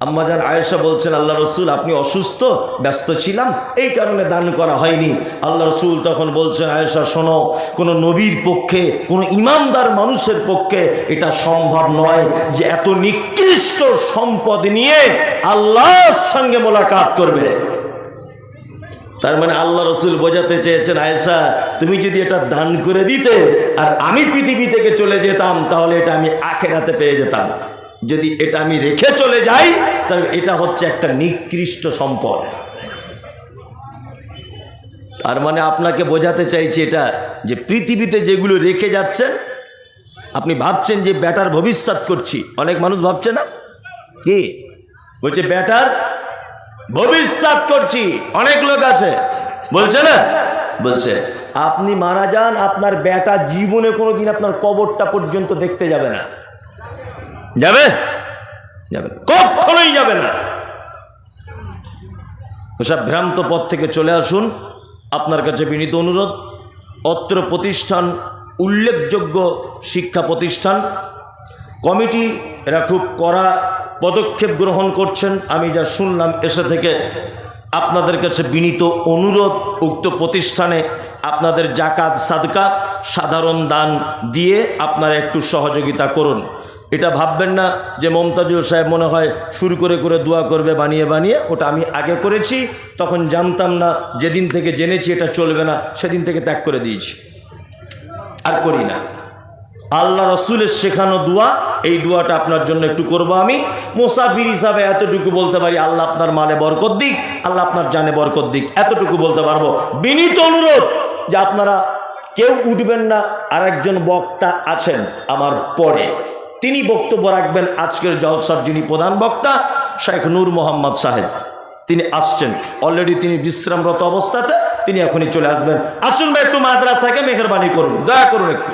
আম্মাজান আয়েশা বলছেন, আল্লাহ রসুল আপনি অসুস্থ, ব্যস্ত ছিলাম, এই কারণে দান করা হয়নি। আল্লাহ রসুল তখন বলছেন, আয়েশা শোনো, কোনো নবীর পক্ষে, কোনো ইমানদার মানুষের পক্ষে এটা সম্ভব নয় যে এত নিকৃষ্ট সম্পদ নিয়ে আল্লাহর সঙ্গে মোলাকাত করবে। তার মানে আল্লাহ রসুল বোঝাতে চেয়েছেন, আয়েশা তুমি যদি এটা দান করে দিতে আর আমি পৃথিবী থেকে চলে যেতাম তাহলে এটা আমি আখিরাতে পেয়ে যেতাম। যদি এটা আমি রেখে চলে যাই তাহলে এটা হচ্ছে একটা নিকৃষ্ট সম্পদ। তার মানে আপনাকে বোঝাতে চাইছি এটা যে পৃথিবীতে যেগুলো রেখে যাচ্ছেন, আপনি ভাবছেন যে বেটার ভবিষ্যৎ করছি, অনেক মানুষ ভাবছে না কি বলছে বেটার ভবিষ্যৎ করছি, অনেক লোক আছে বলছে না, বলছে আপনি মারা যান, আপনার বেটা জীবনে কোনোদিন আপনার কবরটা পর্যন্ত দেখতে যাবে না। যাবে? যাবে, কখনোই যাবে না। ওসব ভ্রান্ত পথ থেকে চলে আসুন। আপনার কাছে বিনীত অনুরোধ, অত্র প্রতিষ্ঠান উল্লেখযোগ্য শিক্ষা প্রতিষ্ঠান, কমিটি এরা খুব কড়া পদক্ষেপ গ্রহণ করছেন। আমি যা শুনলাম এসে থেকে আপনাদের কাছে বিনীত অনুরোধ, উক্ত প্রতিষ্ঠানে আপনাদের জাকাত সাদকা সাধারণ দান দিয়ে আপনারা একটু সহযোগিতা করুন। এটা ভাববেন না যে মমতাজুল সাহেব মনে হয় শুরু করে দোয়া করবে বানিয়ে বানিয়ে, ওটা আমি আগে করেছি, তখন জানতাম না, যেদিন থেকে জেনেছি এটা চলবে না সেদিন থেকে ত্যাগ করে দিয়েছি, আর করি না। আল্লাহ রসুলের শেখানো দোয়া, এই দোয়াটা আপনার জন্য একটু করব। আমি মুসাফির হিসাবে এতটুকু বলতে পারি, আল্লাহ আপনার মালে বরকত দিক, আল্লাহ আপনার জানে বরকত দিক, এতটুকু বলতে পারবো। বিনীত অনুরোধ যে আপনারা কেউ উঠবেন না, আর একজন বক্তা আছেন আমার পরে, তিনি বক্তব্য রাখবেন। আজকের জলসার যিনি প্রধান বক্তা শেখ নূর মোহাম্মদ সাহেব, তিনি আসছেন, অলরেডি তিনি বিশ্রামরত অবস্থাতে, তিনি এখনই চলে আসবেন। আসুন ভাই, একটু মাদ্রাসাকে মেহরবানি করুন, দয়া করুন একটু।